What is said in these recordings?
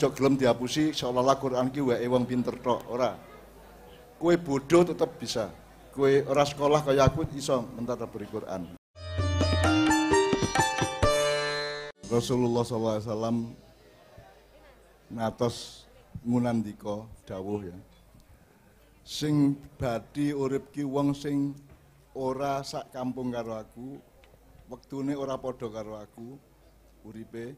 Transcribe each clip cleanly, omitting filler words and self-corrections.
Jok gelem dihapusi seolah-olah Quran ki wae wong pinter tok, ora. Kowe bodoh tetap bisa. Kowe ora sekolah kaya aku iso mentadabburi Quran. Rasulullah SAW ngatos ngunandika dawuh ya. Sing badhe urip ki wong sing ora sak kampung karo aku, wektune ora padha karo aku uripe.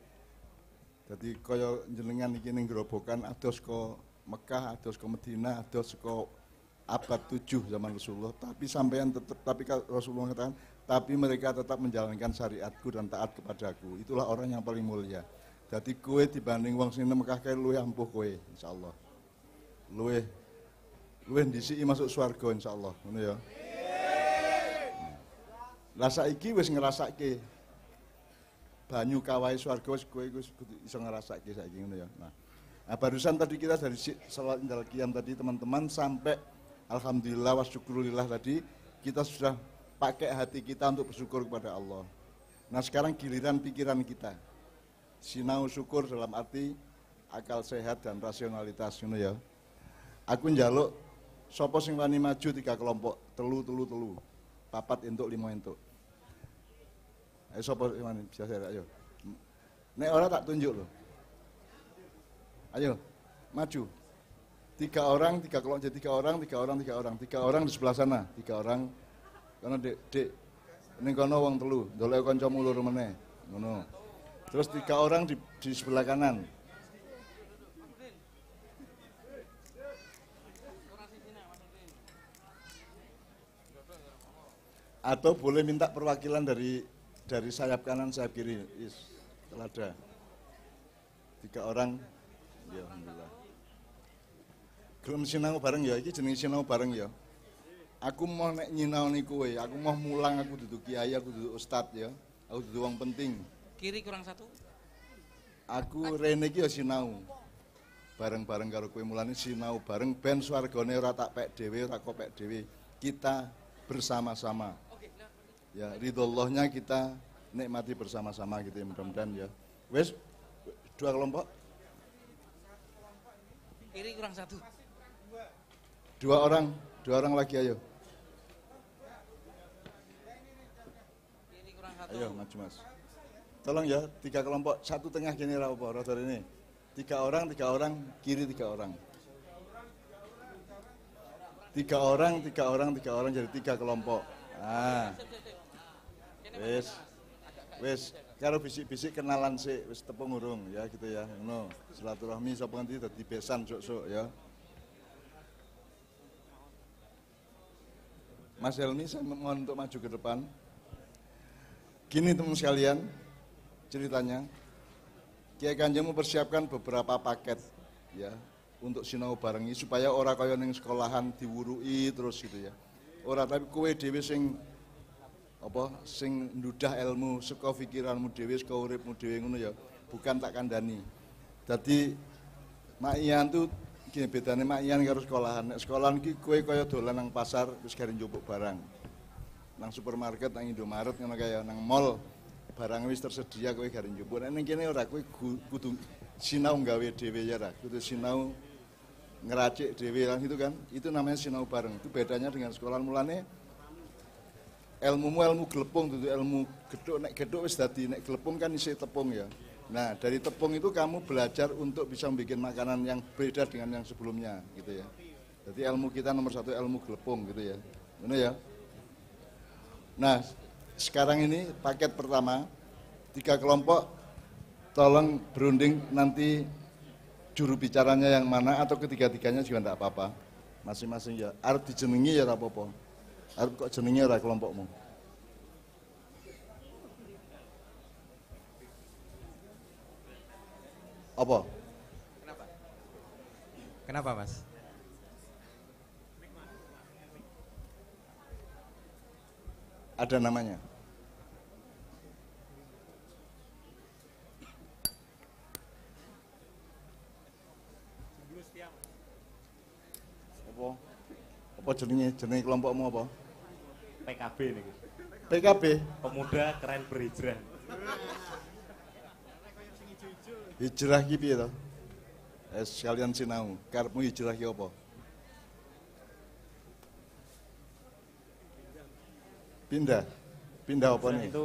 Dadi kaya jenengan iki ning Grobogan ados ka Mekah, ados ka Madinah, ados ka abad 7 zaman Rasulullah, tapi sampean tetap, tapi Rasulullah katakan, tapi mereka tetap menjalankan syariatku dan taat kepadaku. Itulah orang yang paling mulia. Jadi kowe dibanding wong sing nang Mekah kae luwih ampuh kowe insyaallah. Luwih ndhisiki masuk swarga insyaallah, ngono ya. Lah saiki wis ngrasake banyu kawai swarga wis kowe iso ngrasake saiki ngono ya. Nah, barusan tadi kita dari salat indal qiyam tadi teman-teman sampai alhamdulillah wa syukurillah tadi kita sudah pakai hati kita untuk bersyukur kepada Allah. Nah, sekarang giliran pikiran kita. Sinau syukur dalam arti akal sehat dan rasionalitas ngono ya. Aku njaluk sapa sing wani maju 3 kelompok, telu. Papat entuk 5 entuk. Ayo sapa sing wani bisa saya ayo. Nek ora tak tunjuk lho. Ayo, maju. 3 orang, 3 kelompok, jadi 3 orang. 3 orang di sebelah sana, 3 orang. Karena dek, ning kono wong telu, ndolek kancamu loro meneh. Ngono. Terus 3 orang di sebelah kanan. Atau boleh minta perwakilan dari sayap kanan, sayap kiri. Setelah ada 3 orang, ya alhamdulillah. Gelem sinau bareng ya, iki jenenge sinau bareng ya. Aku mau nek nyinaoni kowe, aku mau mulang, aku duduk kiai, aku duduk ustad ya. Aku duduk wong penting. Kiri kurang 1. Aku rene iki ya sinau. Bareng-bareng karo kowe mulane sinau bareng ben swargane ora tak pek dhewe, ora kok pek dhewe. Kita bersama-sama. Ya, ridhollahnya kita nikmati bersama-sama gitu ya, mudah-mudahan ya. Wes 2 kelompok. Kiri kurang 1. 2 orang lagi ayo. Kiri kurang 1. Ayo maju Mas. Tolong ya, 3 kelompok, 1 tengah gini ra apa, rodor ini. 3 orang, kiri 3 orang. 3 orang jadi 3 kelompok. Ah. Wes, karo bisik-bisik kenalan sih, wis tepung urung ya gitu ya. Ngono, silaturahmi sapa nganti dadi besan sok-sok ya. Mas Helmi saya mohon untuk maju ke depan. Gini teman sekalian, ceritanya Kiai Kanjeng mempersiapkan beberapa paket ya untuk sinau bareng ini supaya ora kaya ning sekolahan diwurui terus gitu ya. Ora tapi kowe dhewe sing sing ndudah ilmu saka pikiranmu dhewe saka uripmu dhewe ngono ya, bukan tak kandhani. Dadi makian tuh gini bedane makian karo sekolahan. Nek sekolahan ki kowe kaya dolan nang pasar wis gare njupuk barang. Nang supermarket, nang Indomaret ngono kaya nang mall barang wis tersedia kowe gare njupuk. Nek ning kene ora kowe kudu sinau gawe dhewe ya ra, kudu sinau ngeracik dhewe lan itu kan. Itu namanya sinau bareng. Itu bedanya dengan sekolahan mulane ilmumu ilmu gelepung itu ilmu gedhuk, nek gedhuk wis dadi, nek gelepung kan isi tepung ya. Nah, dari tepung itu kamu belajar untuk bisa membuat makanan yang beda dengan yang sebelumnya gitu ya. Jadi ilmu kita nomor 1 ilmu gelepung gitu ya. Benar ya? Nah, sekarang ini paket pertama 3 kelompok, tolong berunding nanti juru bicaranya yang mana atau ketiga-tiganya juga enggak apa-apa. Masing-masing ya. Arep dijenengi ya ora apa-apa. Arep kok jenenge ora kelompokmu. Apa? Kenapa Mas? Ada namanya. Apa jenenge kelompokmu apa? PKB nih. PKB. Pemuda Keren Berhijrah. Hijrah ki piye to? sekalian sinau. Karepmu hijrah ki apa? Pindah. Pindah apa Hijrah nih? itu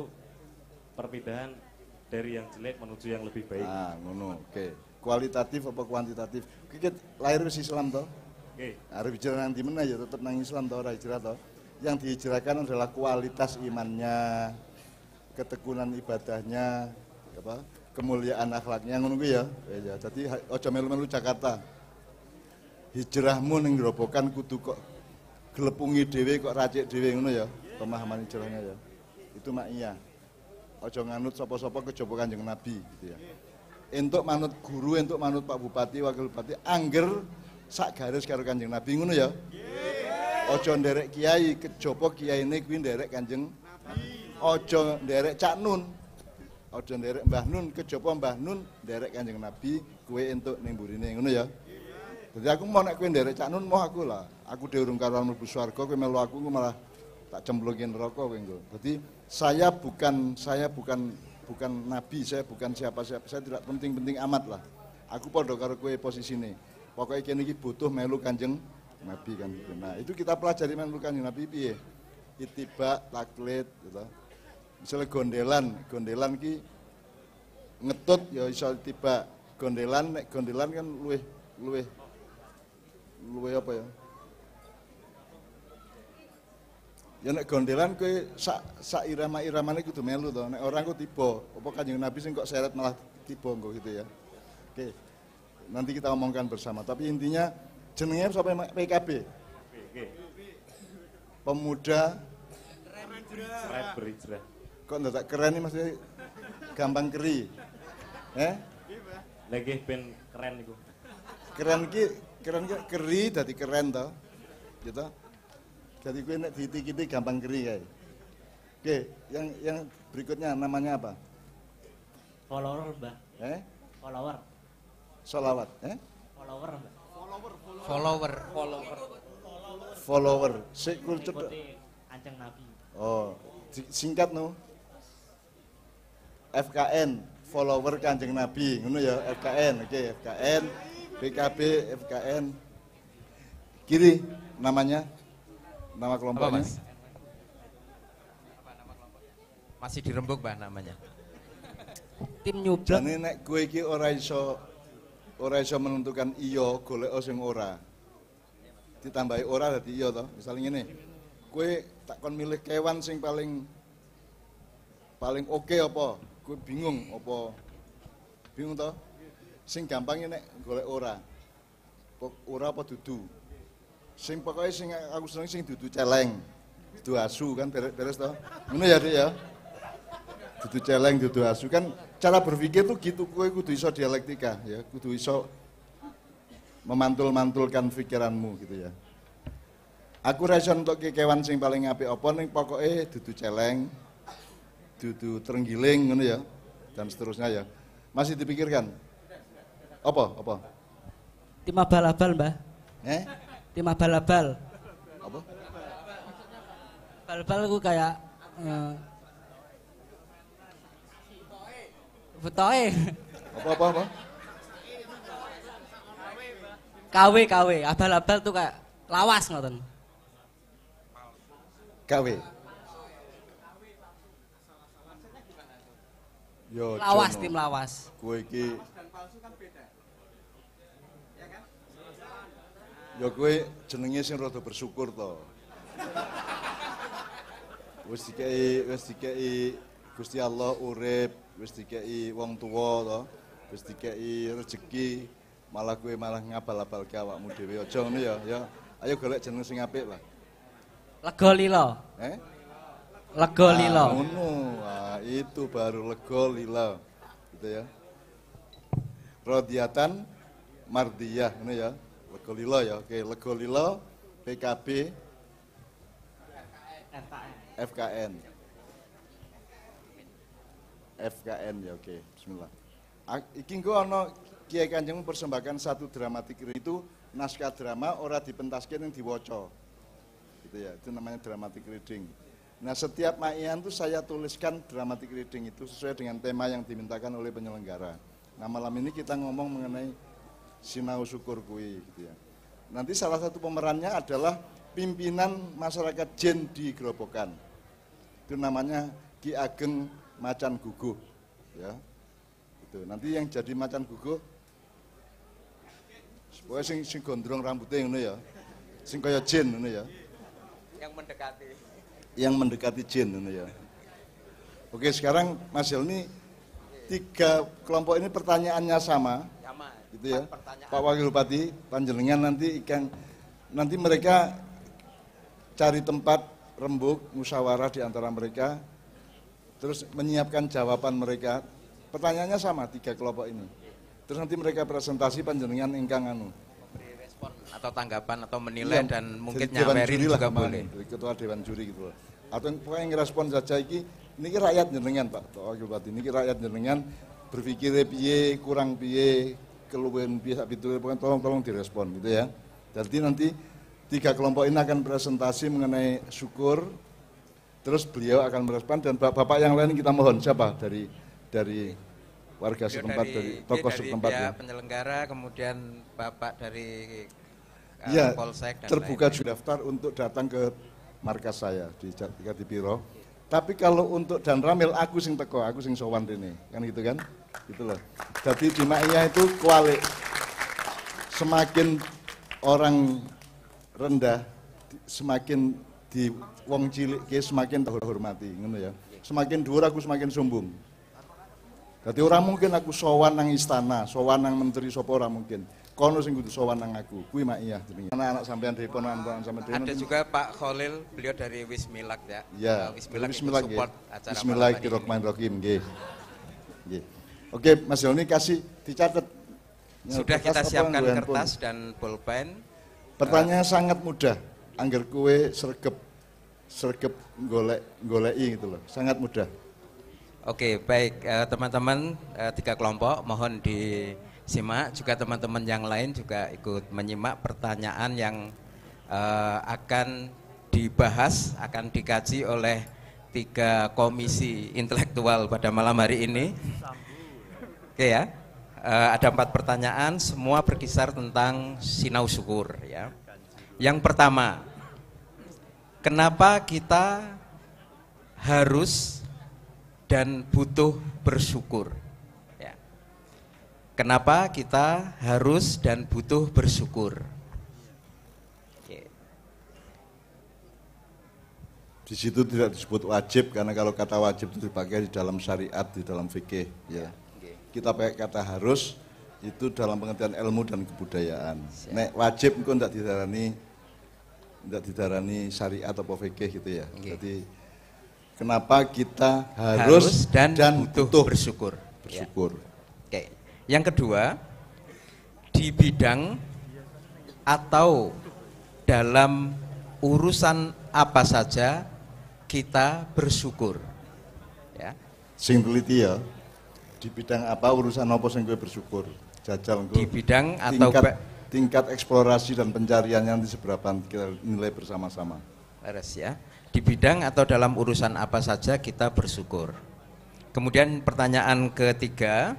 perpindahan dari yang jelek menuju yang lebih baik. Ah, ngono. Oke. Kualitatif apa kuantitatif? Kita lahir wis Islam toh? Oke. Arep hijrah nang ndi meneh ya tetep nang Islam toh, ora hijrah toh. Yang dihijrahkan adalah kualitas imannya, ketekunan ibadahnya, apa? Kemuliaan akhlaknya ngono kuwi ya. Ya, dadi aja melu-melu Jakarta. Hijrahmu ning Grobogan kudu kok glepungi dhewe kok racik dhewe ngono ya. Pemahaman hijrahnya ya. Itu makiyah. Aja nganut sapa-sapa kejaba Kanjeng Nabi gitu ya. Entuk manut guru, entuk manut Pak Bupati, Wakil Bupati, angger sak garis karo Kanjeng Nabi ngono ya. Aja nderek kiai, kejaba kiyaine kuwi nderek Kanjeng Nabi. Aja nderek Cak Nun. Aja nderek Mbah Nun, kejaba Mbah Nun nderek Kanjeng Nabi, kowe entuk ning mburine ngono ya. Jadi aku mau nek kowe nderek Cak Nun mau aku lah. Aku dhewe urung karo mlebu swarga, kowe melu aku malah tak cemplungin neraka kowe engko. Jadi saya bukan nabi, saya bukan siapa-siapa, saya tidak penting-penting amat lah. Aku padha karo kowe posisine. Pokoke kene iki butuh melu Kanjeng Nabi kan gitu. Nah, itu kita pelajari melu Kanjeng Nabi piye? Ittiba, taklid gitu. Misalnya gondelan ki ngetut ya iso tiba. Gondelan kan luwih apa ya? Ya nek gondelan kowe sak irama-iramane kudu melu to. Nek orang kok tiba, apa Kanjeng Nabi sing kok seret malah tiba engko gitu ya. Oke. Nanti kita omongkan bersama. Tapi intinya jenenge sapa PKB? Oke. Pemuda Seret berhijrah. kok ndak keren nih maksudnya gampang keri. Lagi ben keren niku. Keren ki keri dadi keren to. Gitu. Jadi gue nek diiti-iti gampang keri kayak. Oke, yang berikutnya namanya apa? Follower, Mbak. Follower. Solawat, Follower, Mbak. Follower. Sik kulcut. Ikuti Kanjeng Nabi. Oh, singkat no. FKN, follower Kanjeng Nabi, ngono ya, FKN. Oke, FKN, PKB, FKN. Kiri namanya. Nama kelompoknya? Mas? Masih dirembuk Mbah namanya. Tim nyublak. Jane nek kowe iki ora iso menentukan iya, golek sing ora. Ditambahi ora dadi iya to. Misale ngene. Kowe tak kon milih kewan sing paling oke apa? Kowe bingung apa? Bingung to? Sing gampangnya nek golek ora. Ora apa dudu? Sing pokoknya sing aku seneng sing dudu celeng, dudu asu kan beres toh. Ngono ya Dik ya. Dudu celeng, dudu asu kan cara berpikir tuh gitu, kowe kudu iso dialektika ya, kudu iso memantul-mantulkan pikiranmu gitu ya. Aku ra iso untuk kewan sing paling apik apa ning pokoke dudu celeng, dudu terenggiling ngono ya dan seterusnya ya. Masih dipikirkan? Apa? Tim abal-abal, Mbah. Tim abal-abal. Apa? Abal-abal aku kayak Butoe. Apa? KW. Abal-abal tuh kayak lawas ngoten. KW. Yo, Lawas, Jono. tim lawas. Kowe iki ya kowe jenenge sing rada bersyukur to. Wis dikei Gusti Allah urip, wis dikei wong tuwa to, wis dikei rezeki, malah kowe malah ngabal-abalke awakmu dhewe. Aja ngono ya, ya. Ayo golek jeneng sing apik lah. Lega lilo. Lega lilo. Ngono. Wah, itu baru lega lilo. Gitu ya. Rodiatan mardiyah ngono ya. Lega lilo ya. Oke, lega lilo PKB FKN. FKN ya, oke. Bismillah. Iki engko ana Kiai Kanjeng mempersembahkan satu dramatik itu naskah drama ora dipentaske ning diwaca. Gitu ya. Itu namanya dramatic reading. Nah, setiap maian itu saya tuliskan dramatic reading itu sesuai dengan tema yang dimintakan oleh penyelenggara. Nah, malam ini kita ngomong mengenai sinau syukur kuwi gitu ya. Nanti salah satu pemerannya adalah pimpinan masyarakat Jen di Grobogan. Itu namanya Ki Ageng Macan Guguh ya. Itu. Nanti yang jadi macan guguh pokoknya sing gondrong rambutnya ngono ya. Sing kaya jin ngono ya. Yang mendekati jin ngono ya. Oke, sekarang Mas Helmi, 3 kelompok ini pertanyaannya sama. Gitu ya. Pak Wakil Bupati, panjenengan nanti mereka cari tempat rembuk musyawarah di antara mereka, terus menyiapkan jawaban mereka. Pertanyaannya sama 3 kelompok ini. Terus nanti mereka presentasi panjenengan ingkang Beri respon atau tanggapan atau menilai iya, dan mungkin Dewan nyamerin juri lah juga kemarin, boleh. Ketua Dewan Juri gitu loh. Atau pokoknya yang ngerespon saja ini rakyat jenengan Pak Wakil Bupati, ini rakyat jenengan berpikir piye, kurang piye, keluwen piye sak pitu, pokoknya tolong direspon gitu ya. Jadi nanti 3 kelompok ini akan presentasi mengenai syukur, terus beliau akan merespon dan bapak yang lain kita mohon siapa dari warga setempat, dari tokoh setempat ya. Penyelenggara, kemudian bapak dari Ya, Polsek dan terbuka lain-lain. juga daftar untuk datang ke markas saya di Piro. Tapi kalau untuk Dan Ramil aku sing teko, aku sing sowan rene, kan gitu kan? Gitu loh. Jadi di Maiyah itu kualik. Semakin orang rendah, semakin di wong cilik semakin hormati, ngono ya. Semakin dhuwur aku semakin sombong. Jadi orang mungkin aku sowan nang istana, sowan nang menteri sapa ora mungkin. Kono sing kudu sowan nang aku, kuwi Maiyah jenenge. Anak-anak sampean dari ponakan sampean dhewe. Ada juga Pak Khalil, beliau dari Wismilak ya. Ya, Wismilak bismillah itu support acara Bismillahirrahmanirrahim nggih. Nggih. Oke, Mas Helmi kasih dicatat. Sudah kita Kertas apa siapkan nggo kertas handphone? dan pulpen. Pertanyaannya sangat mudah. Angger kue sregep goleki gitu loh. Sangat mudah. Oke, baik teman-teman 3 kelompok mohon disimak, juga teman-teman yang lain juga ikut menyimak pertanyaan yang akan dibahas, akan dikaji oleh 3 komisi intelektual pada malam hari ini. Oke ya, ada 4 pertanyaan, semua berkisar tentang sinau syukur ya. Yang pertama, kenapa kita harus dan butuh bersyukur? Ya. Kenapa kita harus dan butuh bersyukur? Oke. Di situ tidak disebut wajib karena kalau kata wajib itu dipakai di dalam syariat, di dalam fikih ya. Kita pakai kata harus itu dalam pengertian ilmu dan kebudayaan. Nek wajib engko ndak didarani syariat atau fikih gitu ya. Jadi kenapa kita harus dan butuh bersyukur. Bersyukur. Ya. Oke. Yang kedua, di bidang atau dalam urusan apa saja kita bersyukur. Ya. Sing teliti ya. Di bidang apa urusan apa sing kowe bersyukur? Jajal engko. Di bidang atau tingkat eksplorasi dan pencariannya nanti seberapa kita nilai bersama-sama. Beres ya. Di bidang atau dalam urusan apa saja kita bersyukur. Kemudian pertanyaan ketiga,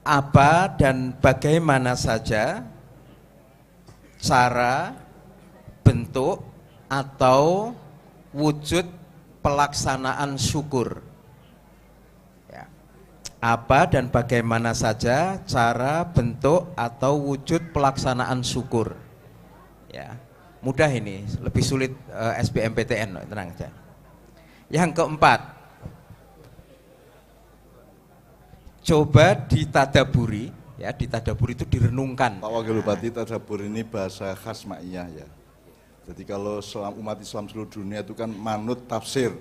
apa dan bagaimana saja cara, bentuk, atau wujud pelaksanaan syukur? Ya. Apa dan bagaimana saja cara, bentuk, atau wujud pelaksanaan syukur? Ya. Mudah ini, lebih sulit SBMPTN, tenang aja. Yang keempat, coba ditadaburi, ya ditadaburi itu direnungkan. Pak Wakil Bupati, tadabur ini bahasa khas Maiyah ya. Jadi kalau umat Islam seluruh dunia itu kan manut tafsirnya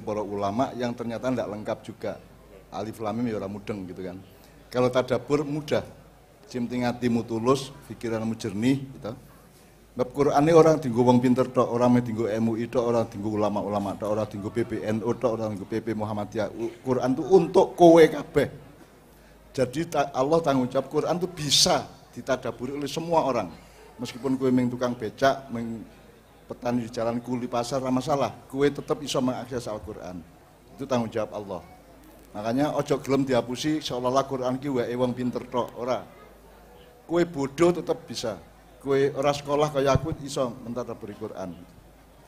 para ulama yang ternyata tidak lengkap juga. Alif lam mim ya ora mudeng gitu kan. Kalau tadabur mudah, cimting hatimu tulus, pikiranmu jernih gitu. Bab Quran ini orang tinggu wong pinter tok, orang tinggu MUI tok, orang tinggu ulama-ulama tok, orang tinggu PBNU tok, orang tinggu PP Muhammadiyah. Quran itu untuk kowe kabeh. Jadi Allah tanggung jawab Quran itu bisa ditadaburi oleh semua orang. Meskipun kowe meng tukang becak, meng petani di jalan kuli pasar ora masalah, kowe tetap bisa mengakses Al-Qur'an. Itu tanggung jawab Allah. Makanya ojo gelem dihapusi seolah-olah Quran ki wae wong pinter tok, ora. Kue bodoh tetap bisa. Kue ora sekolah kayak aku iso mentadabburi Quran.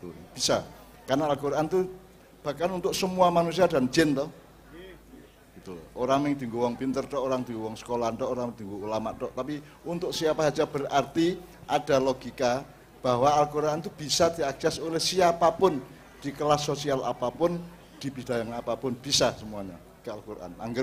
Tuh, bisa. Karena Al-Quran itu bahkan untuk semua manusia dan jin toh. Gitu. Orang yang tinggu wong pinter toh, orang tinggu wong sekolah toh, orang tinggu ulama toh. Tapi untuk siapa saja berarti ada logika bahwa Al-Quran itu bisa diakses oleh siapapun di kelas sosial apapun, di bidang apapun bisa semuanya ke Al-Quran. Angger